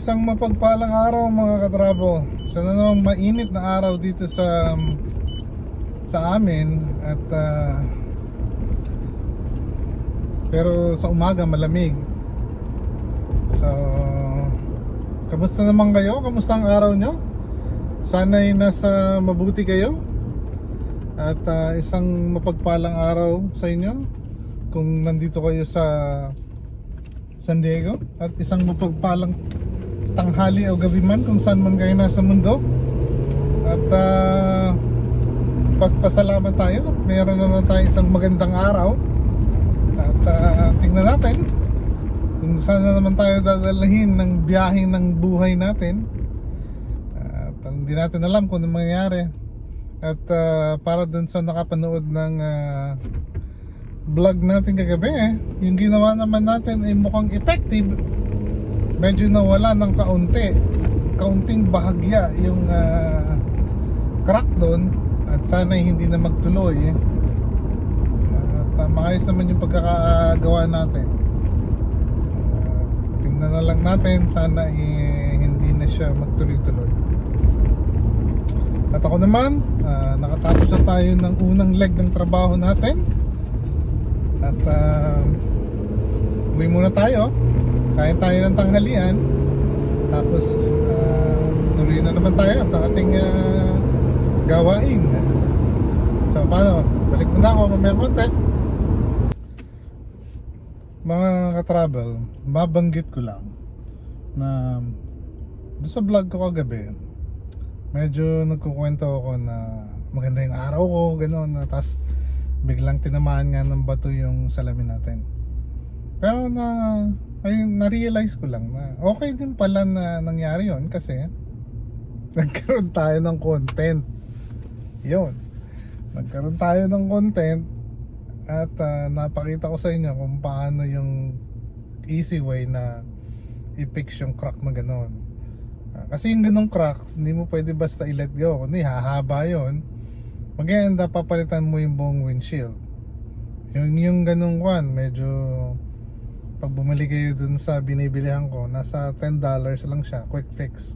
Isang mapagpalang araw mga katrabo. Sana namang mainit na araw dito sa amin at pero sa umaga malamig. So, kamusta naman kayo? Kamusta ang araw nyo? Sana'y nasa mabuti kayo at isang mapagpalang araw sa inyo kung nandito kayo sa San Diego, at isang mapagpalang tanghali o gabi man kung saan man kayo nasa mundo. At pasalamat tayo, mayroon na naman tayo isang magandang araw. At tingnan natin kung saan na naman tayo dadalhin ng biyahe ng buhay natin. At hindi natin alam kung ano mangyayari. At para dun sa nakapanood ng vlog natin kagabi, yung ginawa naman natin ay mukhang effective. Medyo nawala ng kaunting bahagya yung crack doon, at sana hindi na magtuloy. At maayos naman yung pagkakagawa natin. Tingnan na lang natin, sana hindi na siya magtuloy-tuloy. At ako naman, nakatapos na tayo ng unang leg ng trabaho natin. At uwi muna tayo, kain tayo ng tanghalian, tapos tuloy na naman tayo sa ating gawain. So paano, balik muna ako mamaya konti. Mga ka-travel, babanggit ko lang na doon sa vlog ko kagabi, medyo nagkukwento ako na maganda yung araw ko, gano'n, na tas biglang tinamaan nga ng bato yung salamin natin. Pero na-realize ko lang na okay din pala na nangyari yon, kasi nagkaroon tayo ng content. Yun, nagkaroon tayo ng content. At napakita ko sa inyo kung paano yung easy way na i-fix yung crack na gano'n. Kasi yung ganong crack, hindi mo pwede basta i-let go, kundi hahaba yun. Maganda, papalitan mo yung buong windshield. Yung ganung kwan, medyo pag bumili kayo dun sa binibilihan ko, nasa $10 lang siya, quick fix.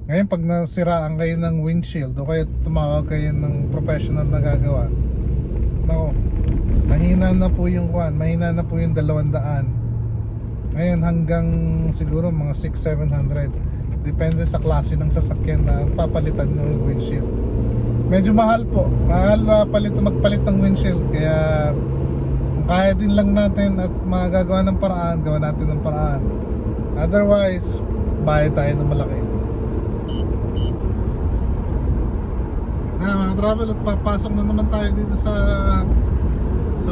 Ngayon pag nasiraan kayo ng windshield o kaya tumawag kayo ng professional na gagawa, nako, mahina na po yung kwan, mahina na po yung 200. Ngayon hanggang siguro mga 600-700, depende sa klase ng sasakyan na papalitan ng windshield. Medyo mahal po, magpalit ng windshield, kaya kung kaya din lang natin at magagawa ng paraan, gawa natin ng paraan. Otherwise, bayad tayo ng malaki. Mga travel, at papasok na naman tayo dito sa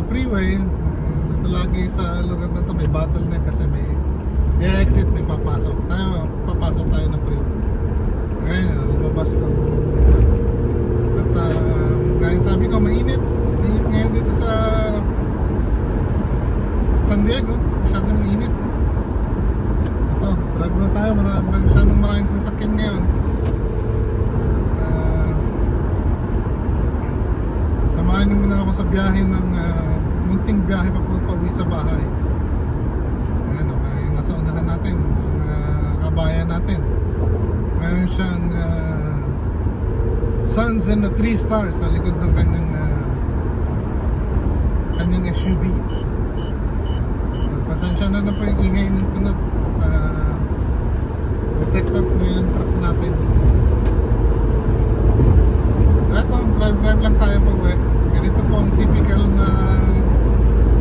freeway. Ito lagi sa lugar na to may bottleneck kasi may exit, may papasok tayo ng freeway. Ngayon, lumabas ng gaya sabi ko, mainit ngayon dito sa San Diego. Masyadong mainit. Ito, drive na tayo, masyadong maraming sasakyan ngayon. At samahan nyo muna ako sa biyahe ng munting biyahe pauwi sa bahay. Ayan, okay, nasa unahan natin ang kabayan natin. Meron siyang Suns and the 3 stars sa likod ng kanyang SUV. Pasensya na po yung ingay ng tunog at detector po yung truck natin. So ito, drive lang tayo pa uwi. Ganito po ang typical na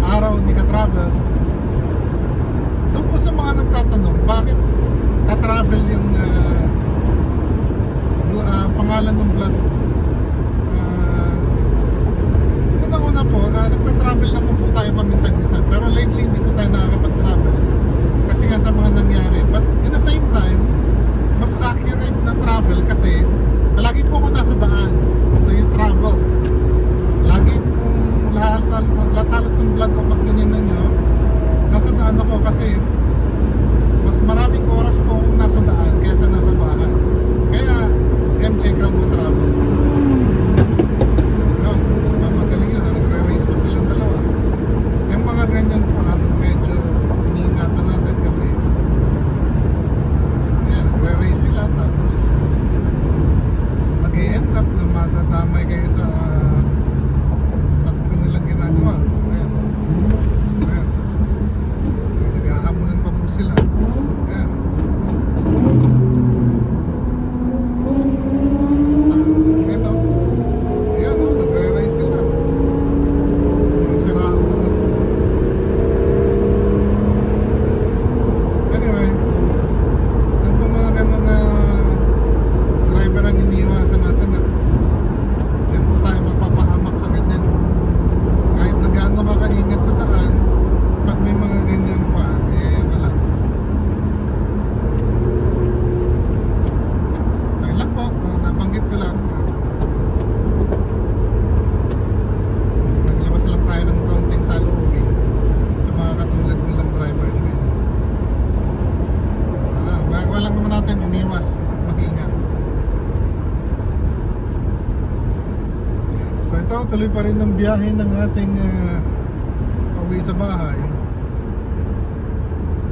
araw ni ka-travel. Doon po sa mga nagtatanong bakit ka-travel yung pangalan ng vlog. Una po, nagta-travel naman po tayo paminsan-minsan, pero lately hindi po tayo nakakapag-travel kasi nga sa mga nangyari. But in the same time, mas accurate na travel kasi palagi po ako nasa daan. So you travel, lagi pong latalas ng vlog ko pag tinignan nyo, nasa daan ako kasi mas maraming oras na lang naman natin iniwas at mag-ingat. So ito, tuloy pa rin ang biyahe ng ating pauwi sa bahay.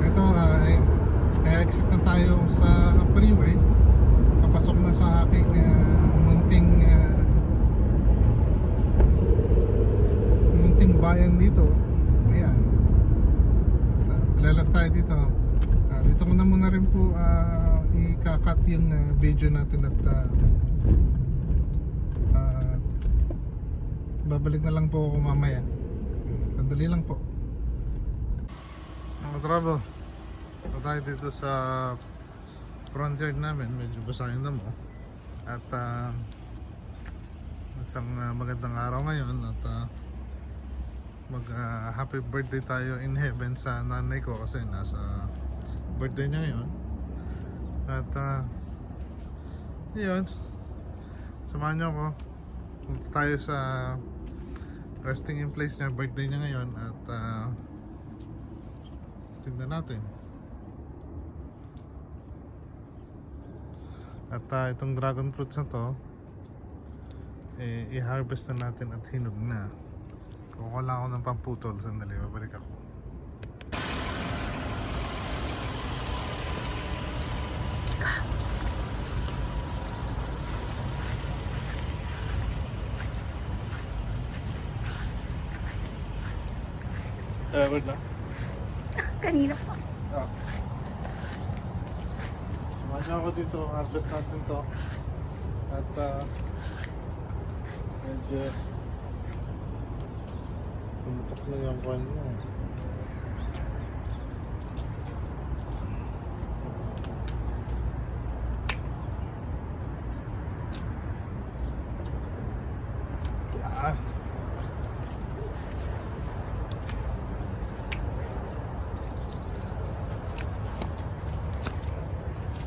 Ito, exit na tayo sa freeway. Papasok na sa aking munting bayan dito. Ayan. At maglalaf tayo dito. Dito ko na muna rin po ikakat yung video natin at babalik na lang po ako mamaya. Sandali lang po. Mga travel, ito tayo dito sa front yard namin. Medyo basa yung damo. At isang magandang araw ngayon. At mag happy birthday tayo in heaven sa nanay ko kasi nasa birthday niya ngayon. At yun, samahan niyo ako. Punta tayo sa resting in place niya. Birthday niya ngayon. At tingnan natin. At itong dragon fruits na to i-harvest na natin at hinog na. Kukuha lang ako ng pamputol. Sandali, babalik ako. Wait na. Kanina pa. Samahan niyo ako dito. Harvest natin to. At medyo tumutok na yung coin mo. Yeah.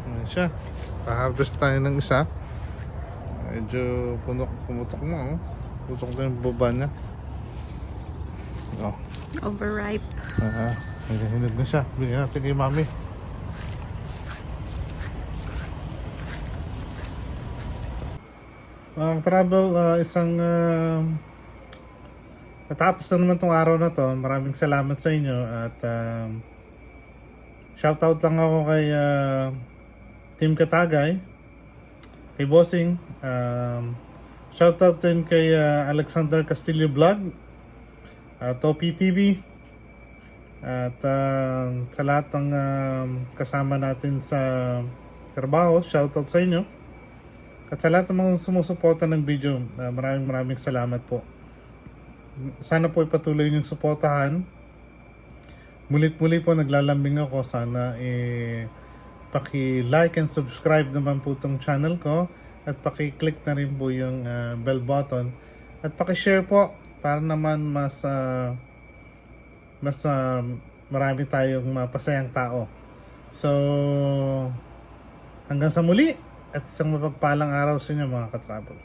Ayan siya. Pa-harvest tayo ng isa. Medyo pumutok mo. Putok na yung baba niya. Oh. Overripe. Hinog na siya. Bigyan natin kay mami. Travel, isang natapos na naman tong araw na to. Maraming salamat sa inyo. At shoutout lang ako kay Team Katagay, kay Bossing, shoutout din kay Alexander Castillo Vlog, Topi TV, at sa lahat ng kasama natin sa trabaho, shoutout sa inyo. At sa lahat ng mga sumusuporta ng video, maraming salamat po. Sana po ipatuloy niyong suportahan. Mulit-muli po naglalambing ako. Sana paki-like and subscribe naman po itong channel ko. At paki-click na rin po yung bell button. At paki-share po para naman mas marami tayong mapasayang tao. So, hanggang sa muli at isang mapagpalang araw sa inyo mga ka-travel.